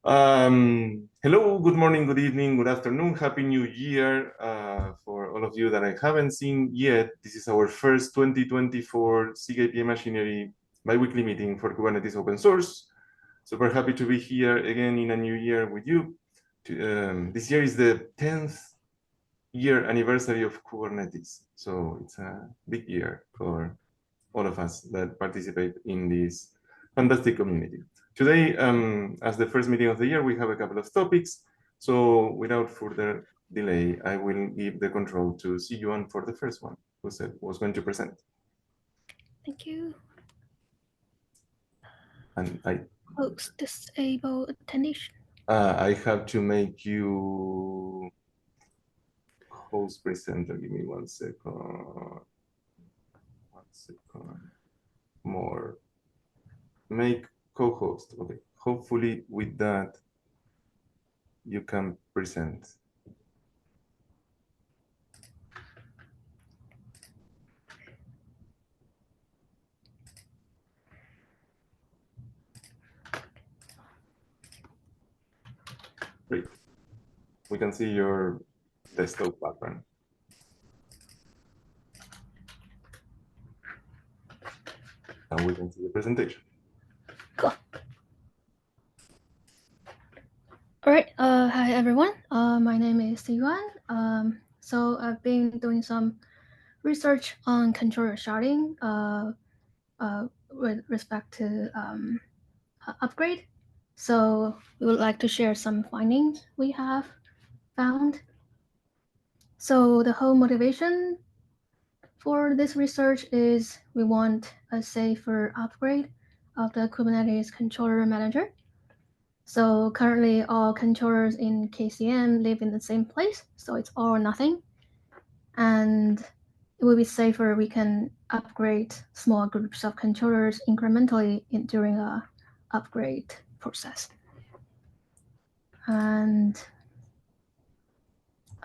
Hello, good morning, good evening, good afternoon, Happy New Year for all of you that I haven't seen yet. This is our first 2024 SIG API Machinery bi-weekly meeting for Kubernetes open source. Super happy to be here again in a new year with you. This year is the 10th year anniversary of Kubernetes, so it's a big year for all of us that participate in this fantastic community. Today, as the first meeting of the year, we have a couple of topics. So without further delay, I will give the control to Siyuan for the first one, who was going to present. Thank you. And I Host disable attention. I have to make you host presenter. Give me 1 second. 1 second. More. Make co-host. Okay. Hopefully with that, you can present. Great. We can see your desktop background. And we can see the presentation. Cool. All right. Hi, everyone. My name is Siyuan. So I've been doing some research on controller sharding with respect to upgrade. So we would like to share some findings we have found. So the whole motivation for this research is we want a safer upgrade of the Kubernetes controller manager. So currently all controllers in KCM live in the same place, so it's all or nothing. And it will be safer, we can upgrade small groups of controllers incrementally during a upgrade process. And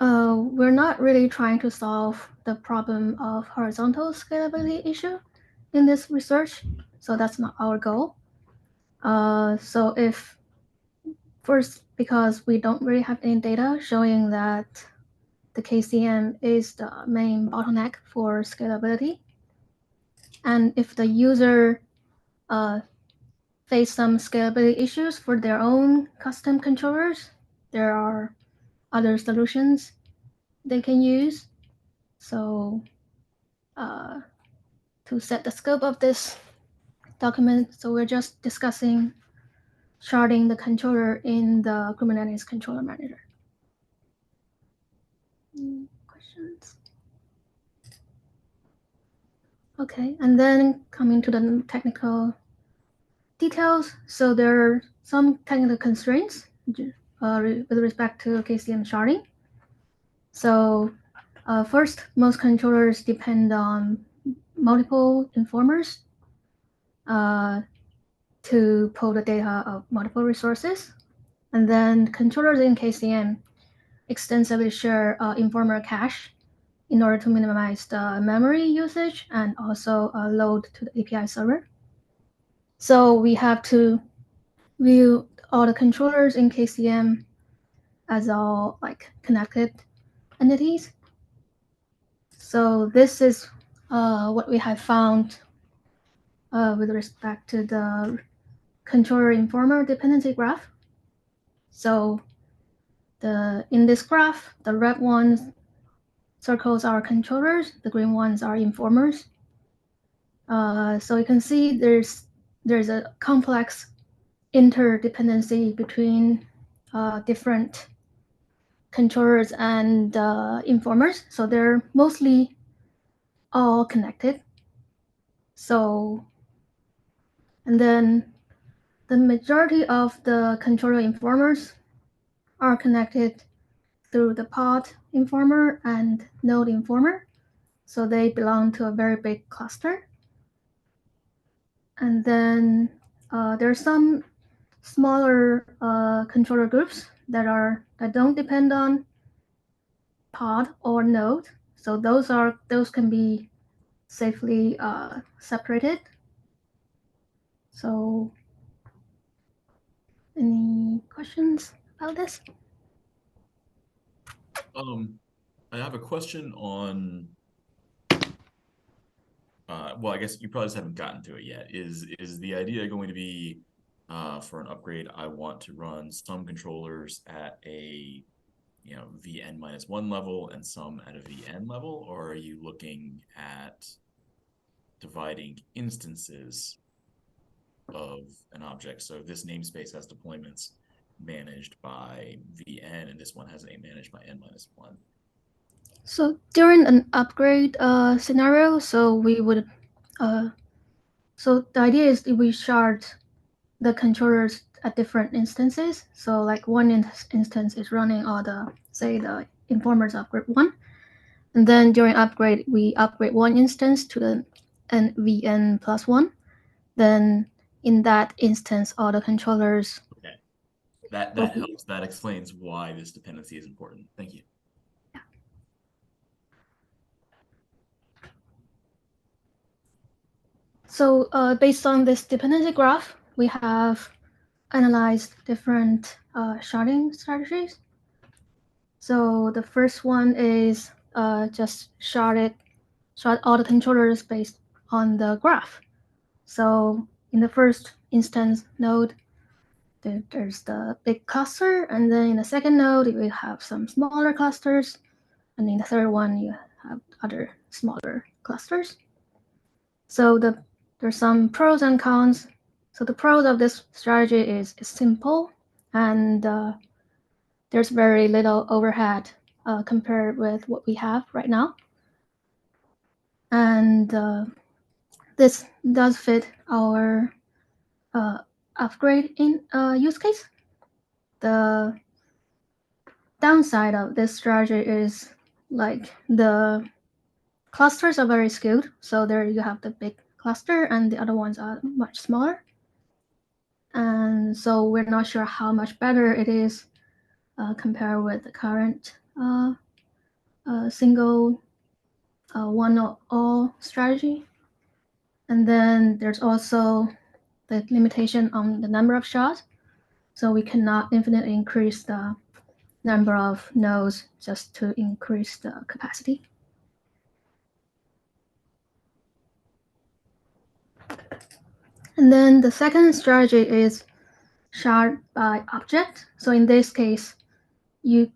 we're not really trying to solve the problem of horizontal scalability issue in this research, so that's not our goal. So if first, because we don't really have any data showing that the KCM is the main bottleneck for scalability. And if the user face some scalability issues for their own custom controllers, there are other solutions they can use. So to set the scope of this document, so we're just discussing sharding the controller in the Kubernetes controller manager. Questions? Okay, and then coming to the technical details. So there are some technical constraints with respect to KCM sharding. So first, most controllers depend on multiple informers to pull the data of multiple resources. And then controllers in KCM extensively share informer cache in order to minimize the memory usage and also load to the API server. So we have to view all the controllers in KCM as all like connected entities. So this is what we have found with respect to the controller informer dependency graph. So in this graph, the red ones circles are controllers, the green ones are informers. So you can see there's a complex interdependency between different controllers and informers. So they're mostly all connected. So, and then the majority of the controller informers are connected through the pod informer and node informer. So they belong to a very big cluster. And then there's some smaller controller groups that don't depend on pod or node. So those can be safely separated. So any questions about this? I have a question on, well, I guess you probably just haven't gotten to it yet. Is the idea going to be, for an upgrade, I want to run some controllers at a, VN-1 level and some at a VN level, or are you looking at dividing instances of an object? So this namespace has deployments managed by VN, and this one has a managed by N-1. So during an upgrade scenario, so we would, so the idea is that we shard the controllers at different instances. So like one instance is running all the, say, the informers upgrade 1. And then during upgrade, we upgrade one instance to the NVN plus 1. Then in that instance, all the controllers. Okay, that helps. That explains why this dependency is important. Thank you. Yeah. So based on this dependency graph, we have analyzed different sharding strategies. So the first one is just shard all the controllers based on the graph. So in the first instance node, there's the big cluster, and then in the second node, we have some smaller clusters, and in the third one, you have other smaller clusters. So there's some pros and cons. So the pros of this strategy is simple, and there's very little overhead compared with what we have right now. And this does fit our upgrade in use case. The downside of this strategy is like the clusters are very skewed. So there you have the big cluster and the other ones are much smaller. And so we're not sure how much better it is compared with the current single one-all strategy. And then there's also the limitation on the number of shards. So we cannot infinitely increase the number of nodes just to increase the capacity. And then the second strategy is shard by object. So in this case, we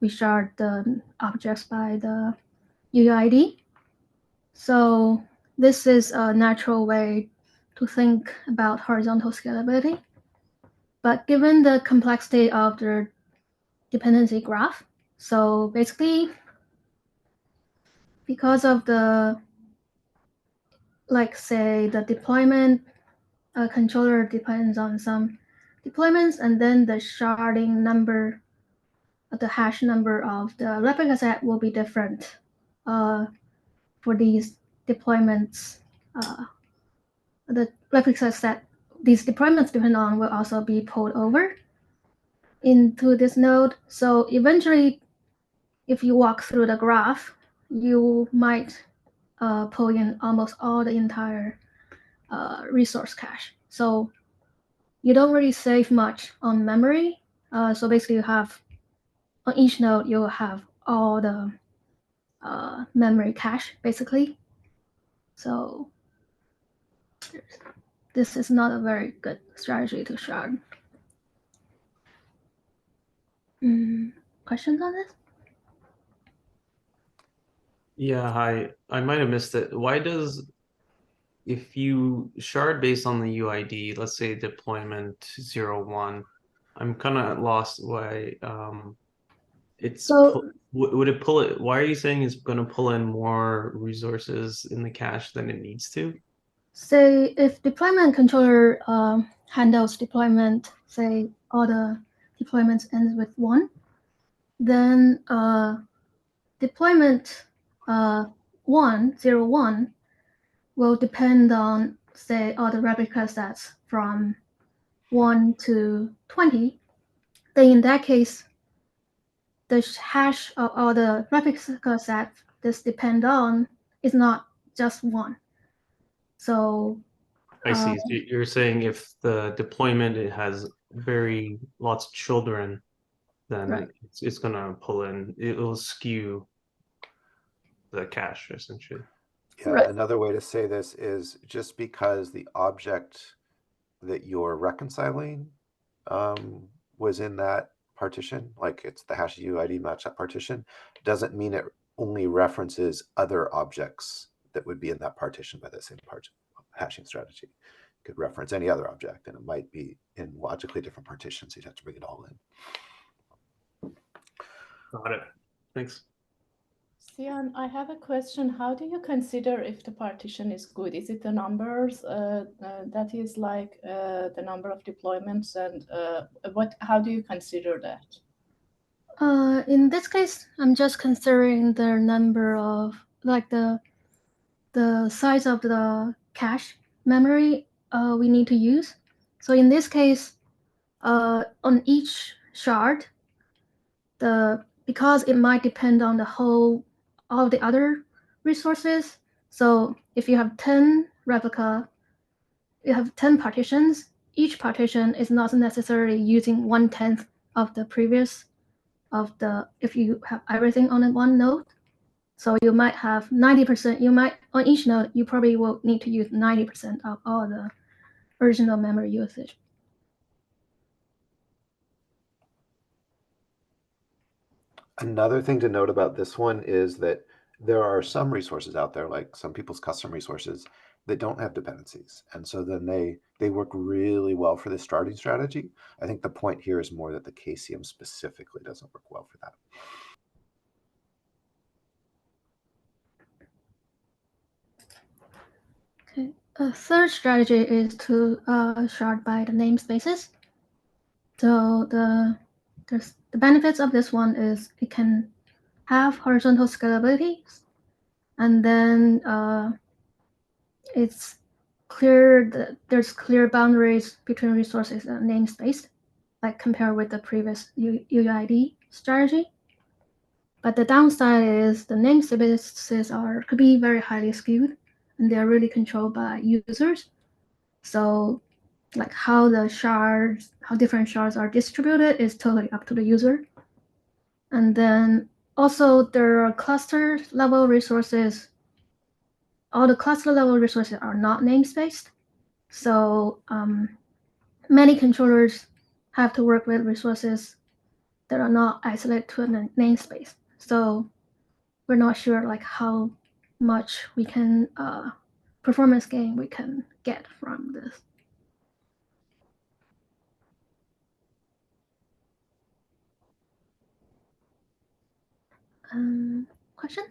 shard the objects by the UUID. So this is a natural way to think about horizontal scalability. But given the complexity of the dependency graph, so basically, because of the, like say, the deployment controller depends on some deployments, and then the sharding number, the hash number of the replica set will be different for these deployments. The replica set these deployments depend on will also be pulled over into this node. So eventually, if you walk through the graph, you might pull in almost all the entire resource cache. So you don't really save much on memory. So basically, you have on each node, you'll have all the memory cache, basically. So this is not a very good strategy to shard. Questions on this? Yeah, hi. I might have missed it. Why does, if you shard based on the UID, let's say deployment 0, 1, I'm kind of lost why it's, So, would it pull it? Why are you saying it's going to pull in more resources in the cache than it needs to? say if deployment controller handles deployment, say all the deployments ends with 1, then deployment 1, 0, 1 will depend on, say, all the replica sets from 1 to 20. Then in that case, the hash of all the replica sets this depend on is not just 1. So I see. So you're saying if the deployment it has very lots of children, then Right. it's gonna pull in. It'll skew the cache essentially. Yeah, Right. another way to say this is just because the object that you're reconciling was in that partition, like it's the hash UID match that partition, doesn't mean it only references other objects that would be in that partition by the same hashing strategy. It could reference any other object, and it might be in logically different partitions. You'd have to bring it all in. Got it. Thanks. Siyuan, I have a question. How do you consider if the partition is good? Is it the numbers that is like the number of deployments, and how do you consider that? In this case, I'm just considering the number of like the size of the cache memory we need to use. So in this case, on each shard, because it might depend on all the other resources. So if you have 10 replica, you have 10 partitions. Each partition is not necessarily using 1/10 of the previous if you have everything on one node. So you might have 90%. On each node, you probably will need to use 90% of all the original memory usage. Another thing to note about this one is that there are some resources out there, like some people's custom resources, that don't have dependencies. And so then they work really well for this starting strategy. I think the point here is more that the KCM specifically doesn't work well for that. Okay. A third strategy is to shard by the namespaces. So the benefits of this one is it can have horizontal scalability, and then it's clear that there's clear boundaries between resources and namespace, like compared with the previous UUID strategy. But the downside is the namespaces could be very highly skewed, and they're really controlled by users. So like how different shards are distributed is totally up to the user. And then also there are cluster level resources. All the cluster level resources are not namespaced. So many controllers have to work with resources that are not isolated to a namespace. So we're not sure like how much we can performance gain we can get from this. Question?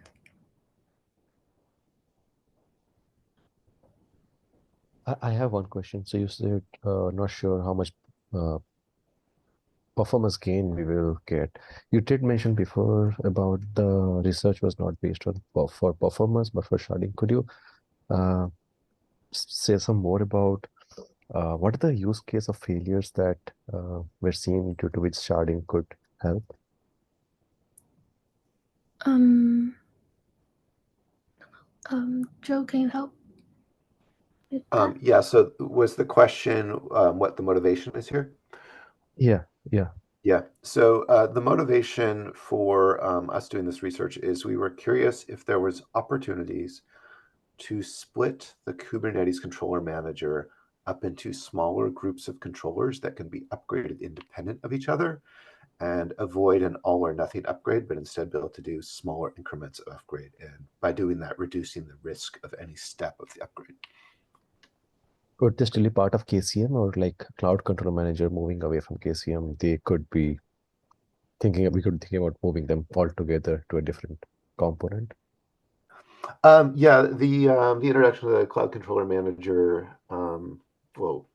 I have one question. So you said not sure how much performance gain we will get. You did mention before about the research was not based on for performance, but for sharding. Could you say some more about what are the use case of failures that we're seeing due to which sharding could help? Joe, can you help? Yeah, so was the question what the motivation is here? Yeah. Yeah, so the motivation for us doing this research is we were curious if there was opportunities to split the Kubernetes controller manager up into smaller groups of controllers that can be upgraded independent of each other and avoid an all or nothing upgrade, but instead be able to do smaller increments of upgrade. And by doing that, reducing the risk of any step of the upgrade. Could this still be part of KCM, or like Cloud Controller Manager moving away from KCM? They could be thinking about moving them all together to a different component. Yeah, the introduction of the Cloud Controller Manager. Well,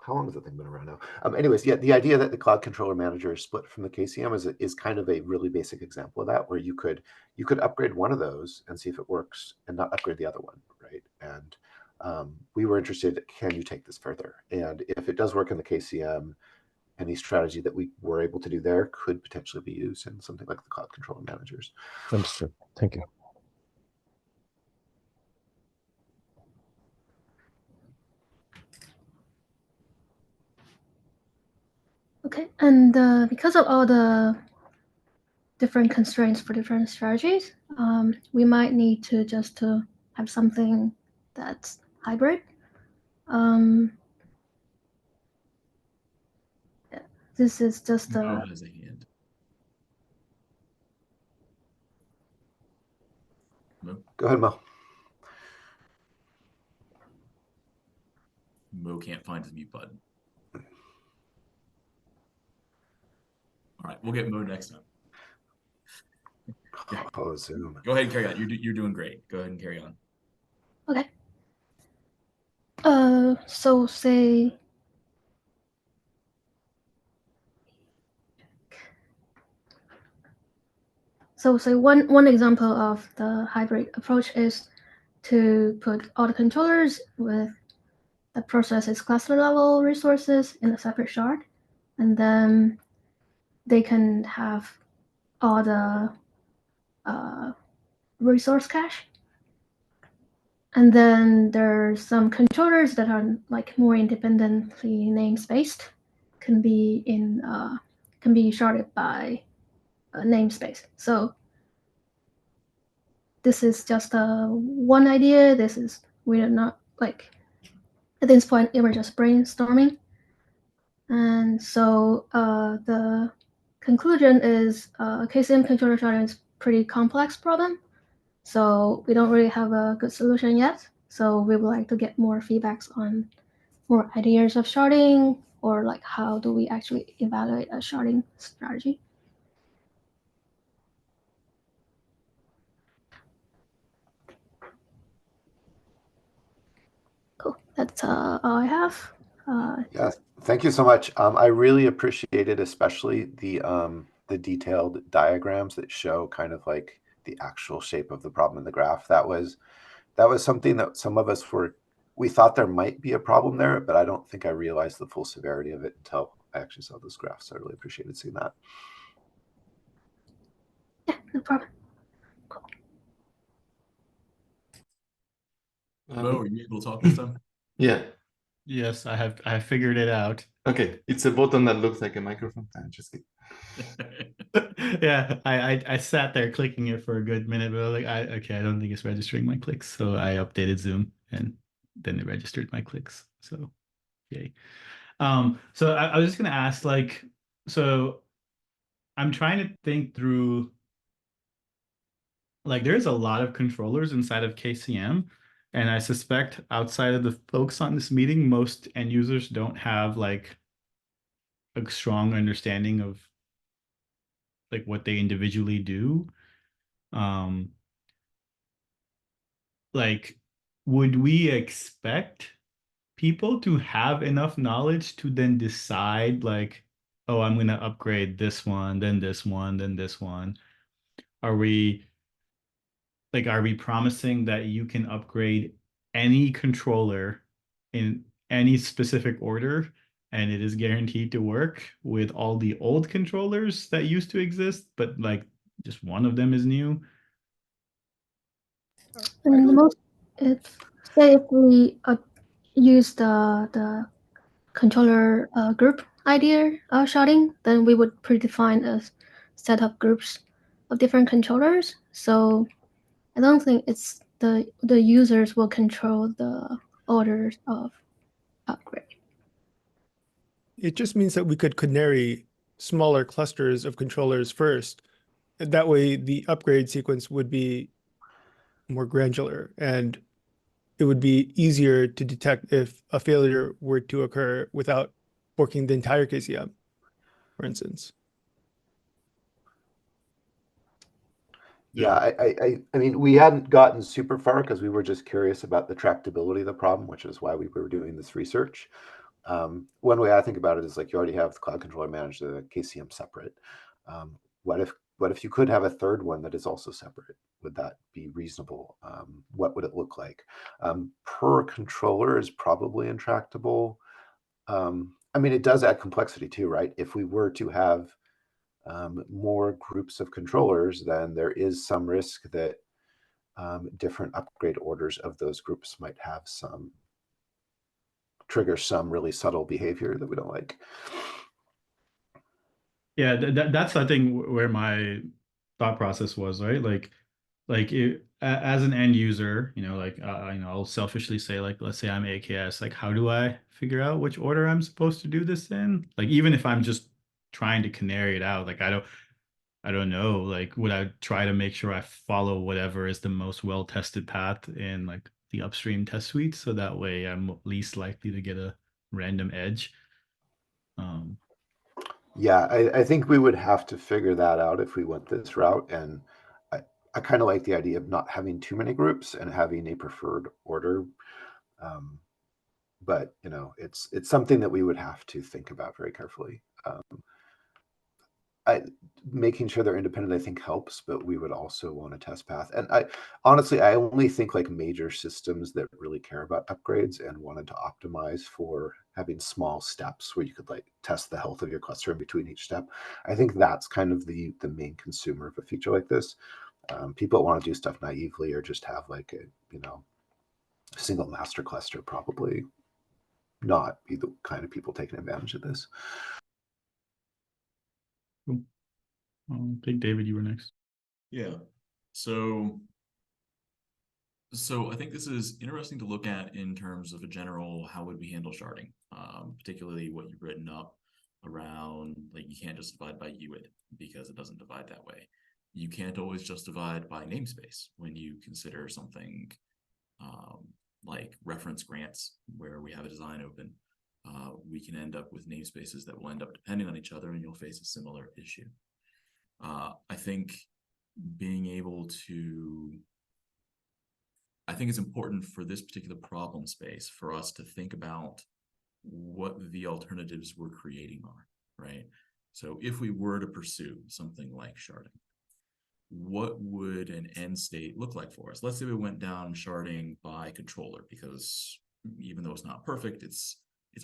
how long has that thing been around now? Anyways, yeah, the idea that the Cloud Controller Manager is split from the KCM is kind of a really basic example of that, where you could upgrade one of those and see if it works, and not upgrade the other one, right? And we were interested, can you take this further? And if it does work in the KCM, any strategy that we were able to do there could potentially be used in something like the Cloud Controller Managers. Understood. Thank you. Okay, and because of all the different constraints for different strategies, we might need to just to have something that's hybrid. This is just Mo a has a hand. Mo? Go ahead, Mo. Mo can't find his mute button. All right, we'll get Mo next time. Yeah. Oh, Zoom. Go ahead and carry on. You're doing great. Go ahead and carry on. okay. So say one example of the hybrid approach is to put all the controllers with the process's cluster level resources in a separate shard, and then they can have all the resource cache. And then there's some controllers that are like more independently namespaced, can be sharded by a namespace. So this is just one idea. We're not like at this point we're just brainstorming. And so the conclusion is KCM controller sharding is a pretty complex problem. So we don't really have a good solution yet. So we would like to get more feedbacks on more ideas of sharding, or like how do we actually evaluate a sharding strategy. Cool. That's all I have. Yeah, thank you so much. I really appreciated especially the detailed diagrams that show kind of like the actual shape of the problem in the graph. That was something that some of us we thought there might be a problem there, but I don't think I realized the full severity of it until I actually saw those graphs. So I really appreciated seeing that. Yeah, no problem. Cool. Mo, are you able to talk this time? Yeah. Yes, I figured it out. Okay. It's a button that looks like a microphone. I'm just kidding. Yeah, I sat there clicking it for a good minute, but I was like, okay, I don't think it's registering my clicks. So I updated Zoom and then it registered my clicks. So yay. So I was just gonna ask, like, so I'm trying to think through, like, there's a lot of controllers inside of KCM, and I suspect outside of the folks on this meeting, most end users don't have like a strong understanding of like what they individually do. Like, would we expect people to have enough knowledge to then decide like, oh, I'm going to upgrade this one, then this one, then this one? Are we promising that you can upgrade any controller in any specific order and it is guaranteed to work with all the old controllers that used to exist, but like just one of them is new? And the most, say if we use the controller group idea sharding, then we would predefine a set of groups of different controllers. So I don't think it's the users will control the orders of upgrade. It just means that we could canary smaller clusters of controllers first. And that way the upgrade sequence would be more granular and it would be easier to detect if a failure were to occur without forking the entire KCM, for instance. Yeah, I mean, we hadn't gotten super far because we were just curious about the tractability of the problem, which is why we were doing this research. One way I think about it is like you already have the cloud controller manage the KCM separate. What if you could have a third one that is also separate? Would that be reasonable? What would it look like? Per controller is probably intractable. I mean, it does add complexity too, right? If we were to have more groups of controllers, then there is some risk that different upgrade orders of those groups might have trigger some really subtle behavior that we don't like. Yeah, that's I think where my thought process was, right? As an end user, I'll selfishly say, like, let's say I'm AKS, like, how do I figure out which order I'm supposed to do this in? Like, even if I'm just trying to canary it out, like, I don't know, like, would I try to make sure I follow whatever is the most well-tested path in like the upstream test suite, so that way I'm least likely to get a random edge. Yeah, I think we would have to figure that out if we went this route. And I kind of like the idea of not having too many groups and having a preferred order. But it's something that we would have to think about very carefully. Making sure they're independent, I think, helps, but we would also want a test path. And I only think like major systems that really care about upgrades and wanted to optimize for having small steps where you could like test the health of your cluster in between each step. I think that's kind of the main consumer of a feature like this. People that want to do stuff naively or just have like a single master cluster probably not be the kind of people taking advantage of this. Cool. I think David, you were next. Yeah. So I think this is interesting to look at in terms of a general, how would we handle sharding, particularly what you've written up around, like, you can't just divide by UID because it doesn't divide that way. You can't always just divide by namespace when you consider something like reference grants where we have a design open. We can end up with namespaces that will end up depending on each other, and you'll face a similar issue. I think it's important for this particular problem space for us to think about what the alternatives we're creating are, right? So if we were to pursue something like sharding, what would an end state look like for us? Let's say we went down sharding by controller, because even though it's not perfect, it's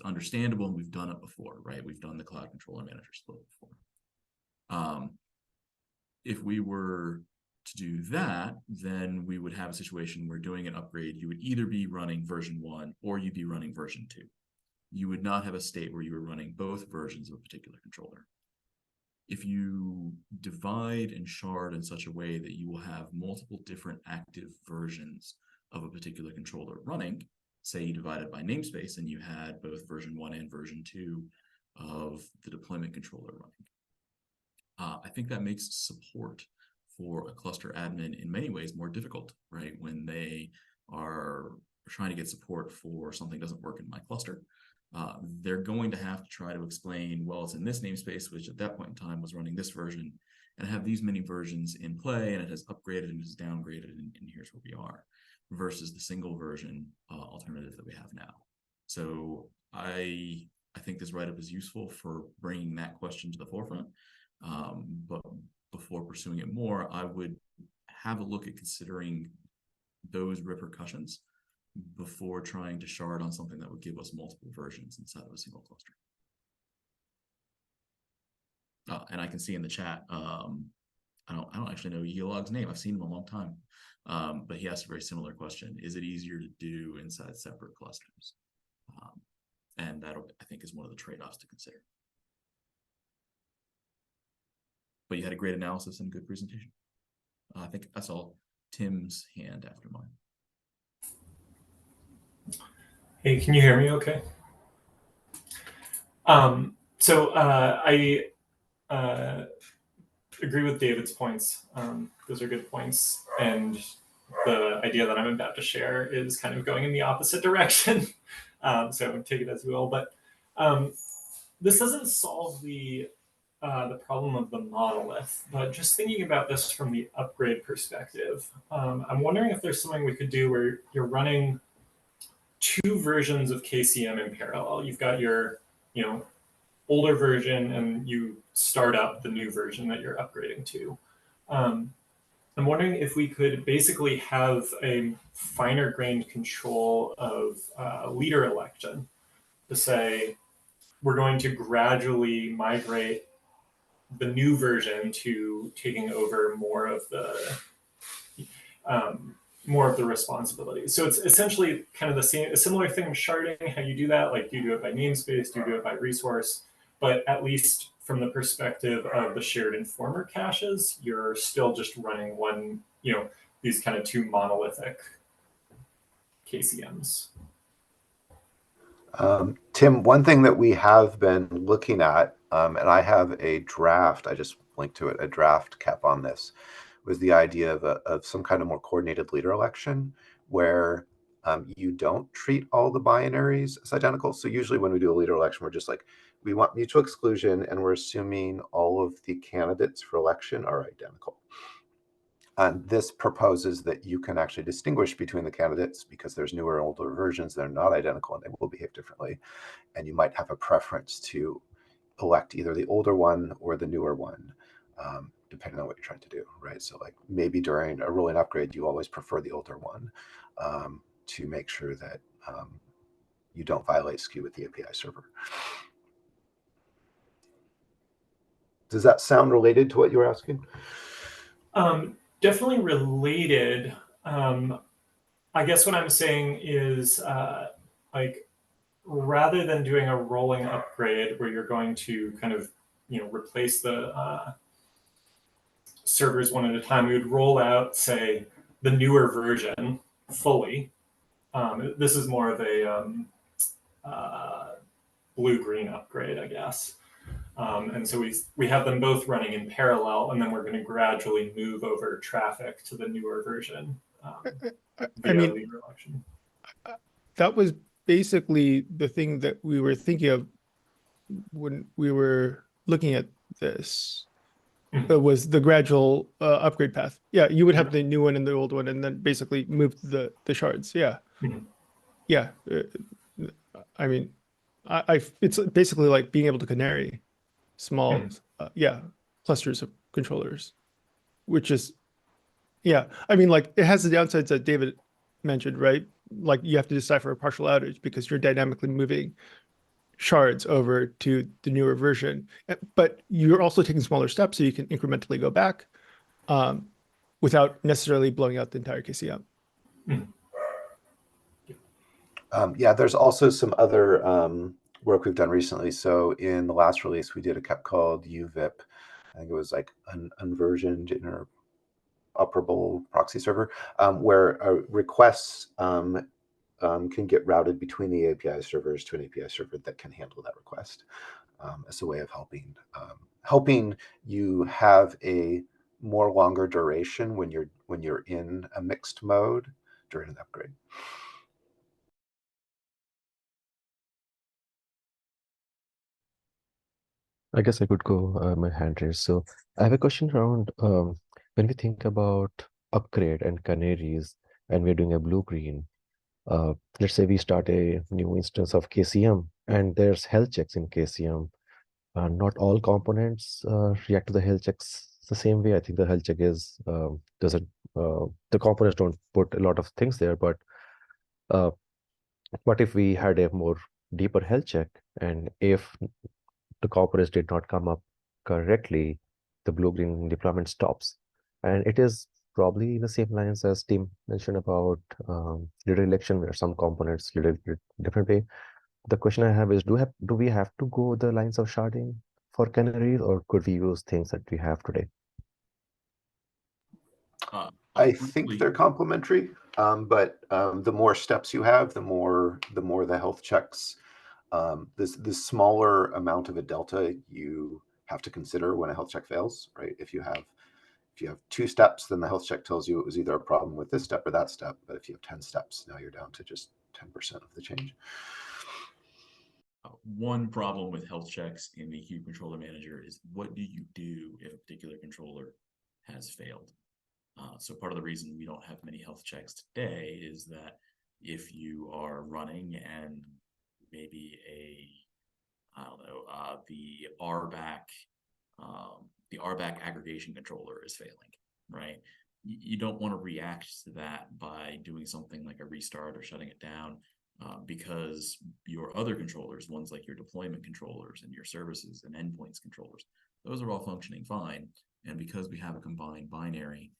understandable, and we've done it before, right? We've done the cloud controller manager split before. If we were to do that, then we would have a situation where doing an upgrade, you would either be running version 1 or you'd be running version 2. You would not have a state where you were running both versions of a particular controller. If you divide and shard in such a way that you will have multiple different active versions of a particular controller running, say you divided by namespace and you had both version 1 and version 2 of the deployment controller running, I think that makes support for a cluster admin in many ways more difficult, right? When they are trying to get support for something that doesn't work in my cluster, they're going to have to try to explain, well, it's in this namespace, which at that point in time was running this version, and have these many versions in play, and it has upgraded and has downgraded, and here's where we are, versus the single version alternative that we have now. So I think this write-up is useful for bringing that question to the forefront. But before pursuing it more, I would have a look at considering those repercussions before trying to shard on something that would give us multiple versions inside of a single cluster. And I can see in the chat, I don't actually know Yelog's name. I've seen him a long time, but he asked a very similar question: is it easier to do inside separate clusters? And that, I think, is one of the trade-offs to consider. But you had a great analysis and good presentation. I think I saw Tim's hand after mine. Hey, can you hear me okay? I agree with David's points. Those are good points. And the idea that I'm about to share is kind of going in the opposite direction. So take it as you will. But this doesn't solve the problem of the monolith, but just thinking about this from the upgrade perspective, I'm wondering if there's something we could do where you're running 2 versions of KCM in parallel. You've got your, older version, and you start up the new version that you're upgrading to. I'm wondering if we could basically have a finer grained control of leader election to say, we're going to gradually migrate the new version to taking over more of the responsibilities. So it's essentially kind of a similar thing with sharding, how you do that. Like, do you do it by namespace? Do you do it by resource? But at least from the perspective of the shared informer caches, you're still just running one, these kind of two monolithic KCMs. Tim, one thing that we have been looking at, and I have a draft, I just linked to it, a draft cap on this, was the idea of some kind of more coordinated leader election where you don't treat all the binaries as identical. So usually when we do a leader election, we're just like, we want mutual exclusion and we're assuming all of the candidates for election are identical. This proposes that you can actually distinguish between the candidates because there's newer and older versions that are not identical and they will behave differently. And you might have a preference to elect either the older one or the newer one, depending on what you're trying to do, right? So like maybe during a rolling upgrade, you always prefer the older one to make sure that you don't violate SKU with the API server. Does that sound related to what you were asking? Definitely related. I guess what I'm saying is like rather than doing a rolling upgrade where you're going to kind of replace the servers one at a time, we would roll out, say, the newer version fully. This is more of a blue-green upgrade, I guess. And so we have them both running in parallel, and then we're going to gradually move over traffic to the newer version via leader election. That was basically the thing that we were thinking of when we were looking at this. Was the gradual upgrade path. Yeah, you would have the new one and the old one, and then basically move the shards. Yeah, yeah. I mean, it's basically like being able to canary small, clusters of controllers, which is, yeah. I mean, like it has the downsides that David mentioned, right? Like you have to decipher a partial outage because you're dynamically moving shards over to the newer version, but you're also taking smaller steps so you can incrementally go back without necessarily blowing out the entire KCM. Yeah, there's also some other work we've done recently. So in the last release, we did a cap called UVIP. I think it was like an unversioned interoperable proxy server where requests can get routed between the API servers to an API server that can handle that request as a way of helping you have a more longer duration when you're in a mixed mode during an upgrade. I guess I could go my hand raised. So I have a question around when we think about upgrade and canaries and we're doing a blue-green, let's say we start a new instance of KCM and there's health checks in KCM. Not all components react to the health checks the same way. I think the health check is the components don't put a lot of things there, but what if we had a more deeper health check and if the components did not come up correctly, the blue-green deployment stops. And it is probably in the same lines as Tim mentioned about leader election, where some components lead a different way. The question I have is, do we have to go the lines of sharding for canaries, or could we use things that we have today? I think they're complementary, but the more steps you have, the more the health checks. This smaller amount of a delta you have to consider when a health check fails, right? If you have 2 steps, then the health check tells you it was either a problem with this step or that step. But if you have 10 steps, now you're down to just 10% of the change. One problem with health checks in the Kube controller manager is what do you do if a particular controller has failed? So part of the reason we don't have many health checks today is that if you are running and maybe the RBAC aggregation controller is failing, right? You don't want to react to that by doing something like a restart or shutting it down because your other controllers, ones like your deployment controllers and your services and endpoints controllers, those are all functioning fine. And because we have a combined binary,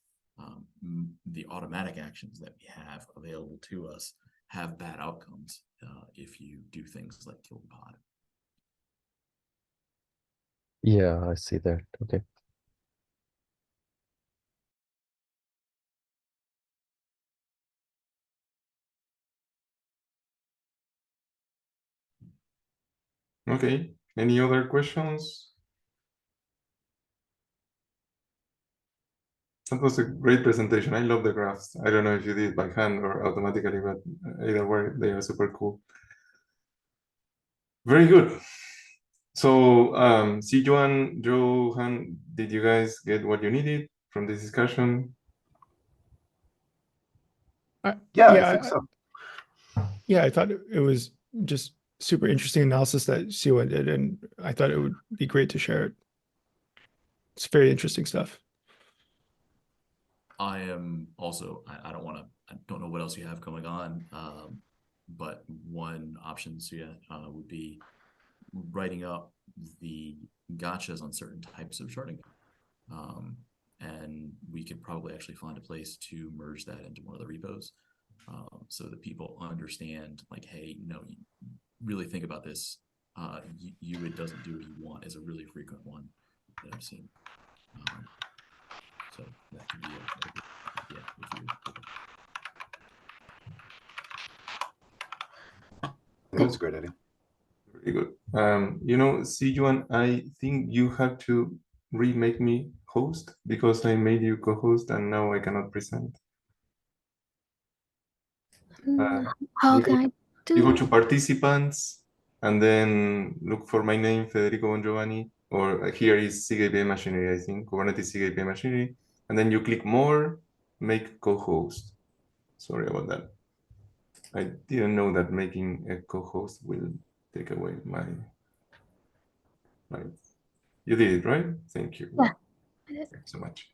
the automatic actions that we have available to us have bad outcomes if you do things like kill the pod. Yeah, I see that. Okay. Okay. Any other questions? That was a great presentation. I love the graphs. I don't know if you did by hand or automatically, but either way, they are super cool. Very good. So, Siyuan, Johan, did you guys get what you needed from this discussion? Yeah, Yeah, I think so. Yeah, I thought it was just super interesting analysis that Siyuan did, and I thought it would be great to share it. It's very interesting stuff. I am also, I don't want to, I don't know what else you have going on, but one option, would be writing up the gotchas on certain types of sharding. And we could probably actually find a place to merge that into one of the repos, so that people understand, like, hey, no, you really think about this. It doesn't do what you want is a really frequent one that I've seen. So that could be yeah, if you. That's a great idea. Very good. Siyuan, I think you have to remake me host because I made you co-host and now I cannot present. How can I You go do? to participants and then look for my name, Federico Bongiovanni, or here is SIG API Machinery, I think, Kubernetes SIG API Machinery. And then you click more, make co-host. Sorry about that. I didn't know that making a co-host will take away my. You did it, right? Thank you. Yeah. Thanks so much.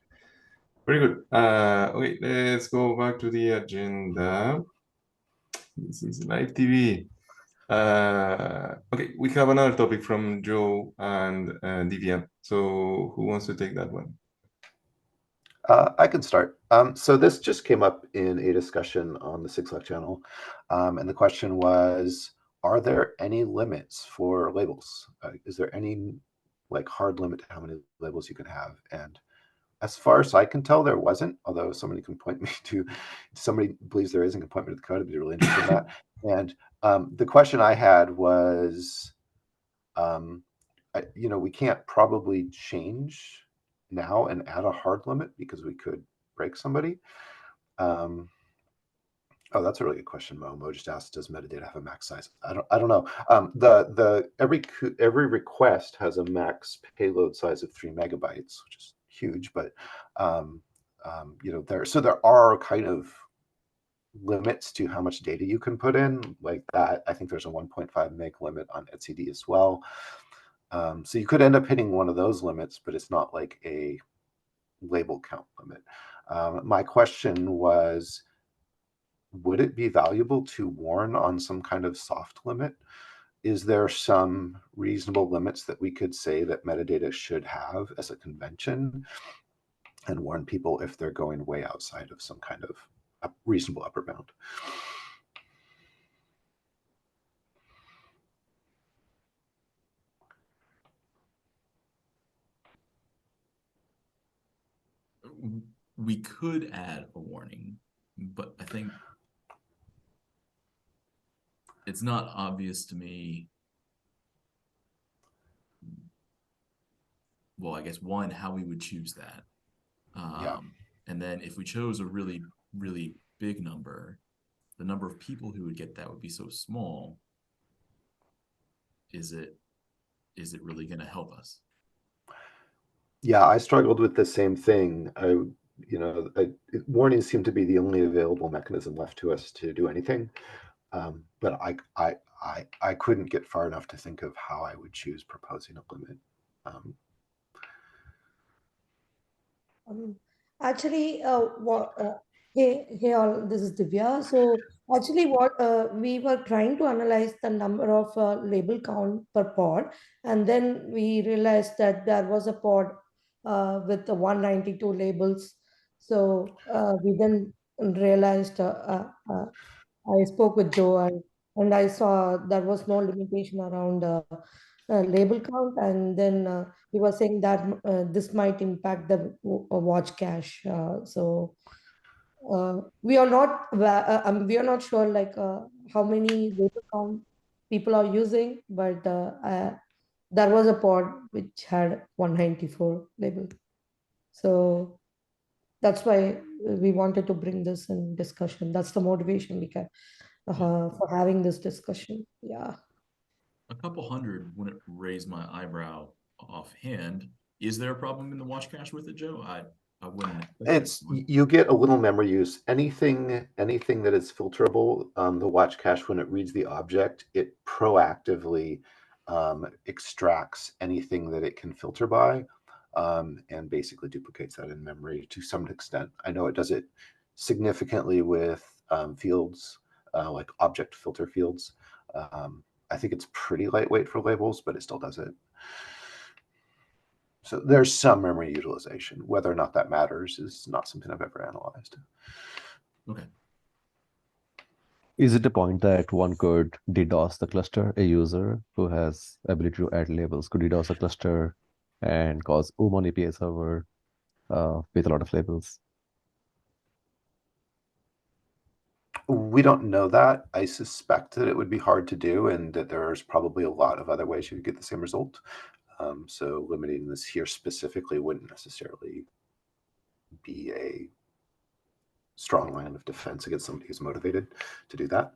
Very good. Okay, let's go back to the agenda. This is live TV. Okay, we have another topic from Joe and Divya. So who wants to take that one? I can start. So this just came up in a discussion on the SIG Select channel. And the question was, are there any limits for labels? Is there any hard limit to how many labels you can have? And as far as I can tell, there wasn't, although somebody can point me to, somebody believes there is and can point me to the code. I'd be really interested in that. And the question I had was, we can't probably change now and add a hard limit because we could break somebody. Oh, that's a really good question, Mo. Mo just asked, does metadata have a max size? I don't know. Every request has a max payload size of 3 megabytes, which is huge, but there are kind of limits to how much data you can put in, like that. I think there's a 1.5 meg limit on etcd as well. So you could end up hitting one of those limits, but it's not like a label count limit. My question was, would it be valuable to warn on some kind of soft limit? Is there some reasonable limits that we could say that metadata should have as a convention and warn people if they're going way outside of some kind of a reasonable upper bound? We could add a warning, but I think it's not obvious to me. Well, I guess one, how we would choose that. Yeah. And then if we chose a really, really big number, the number of people who would get that would be so small. Is it really going to help us? Yeah, I struggled with the same thing. Warnings seem to be the only available mechanism left to us to do anything. But I couldn't get far enough to think of how I would choose proposing a limit. Actually, hey all, this is Divya. So actually what we were trying to analyze the number of label count per pod, and then we realized that there was a pod with 192 labels. So we then realized, I spoke with Joe, and I saw there was no limitation around label count, and then he was saying that this might impact the watch cache. So we are not we are not sure like how many label count people are using, but there was a pod which had 194 label. So that's why we wanted to bring this in discussion. That's the motivation we can for having this discussion. Yeah. A couple hundred wouldn't raise my eyebrow offhand. Is there a problem in the watch cache with it, Joe? I wouldn't. It's you get a little memory use. Anything that is filterable, the watch cache, when it reads the object, it proactively extracts anything that it can filter by, and basically duplicates that in memory to some extent. I know it does it significantly with fields, like object filter fields. I think it's pretty lightweight for labels, but it still does it. So there's some memory utilization. Whether or not that matters is not something I've ever analyzed. Okay. Is it a point that one could DDoS the cluster? A user who has ability to add labels could DDoS a cluster and cause on API server with a lot of labels? We don't know that. I suspect that it would be hard to do, and that there's probably a lot of other ways you could get the same result. So limiting this here specifically wouldn't necessarily be a strong line of defense against somebody who's motivated to do that.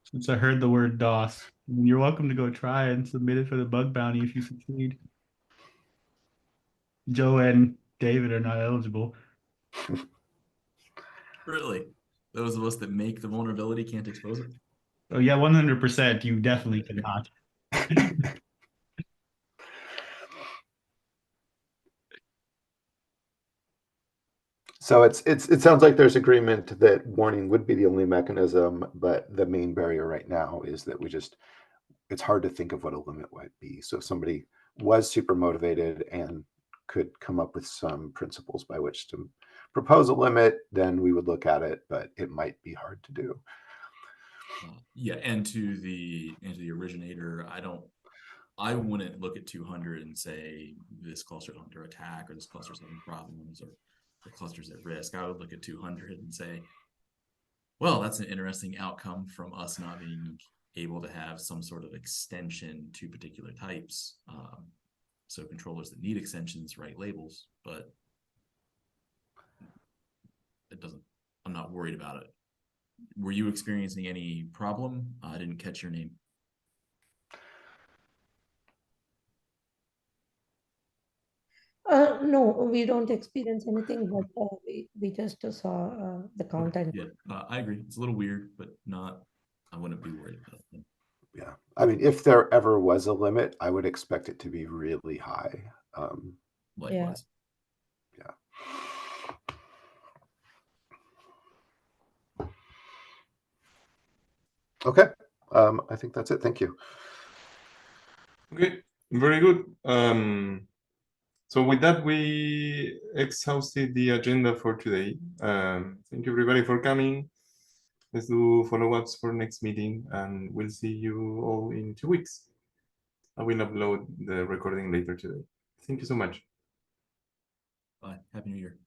Since I heard the word DOS, you're welcome to go try and submit it for the bug bounty if you succeed. Joe and David are not eligible. Really? Those of us that make the vulnerability can't expose it? Oh yeah, 100%. You definitely cannot. So it sounds like there's agreement that warning would be the only mechanism, but the main barrier right now is that it's hard to think of what a limit might be. So if somebody was super motivated and could come up with some principles by which to propose a limit, then we would look at it, but it might be hard to do. Yeah, and to the originator, I wouldn't look at 200 and say this cluster's under attack, or this cluster's having problems, or the cluster's at risk. I would look at 200 and say, well, that's an interesting outcome from us not being able to have some sort of extension to particular types. So controllers that need extensions write labels, but it doesn't, I'm not worried about it. Were you experiencing any problem? I didn't catch your name. No, we don't experience anything, but we just saw the count. Okay. Yeah, I agree. It's a little weird, but I wouldn't be worried about it. Yeah, I mean, if there ever was a limit, I would expect it to be really high. Likewise. Yeah. Okay, I think that's it. Thank you. Okay, very good. So with that, we exhausted the agenda for today. Thank you everybody for coming. Let's do follow-ups for next meeting, and we'll see you all in 2 weeks. I will upload the recording later today. Thank you so much. Bye. Happy New Year.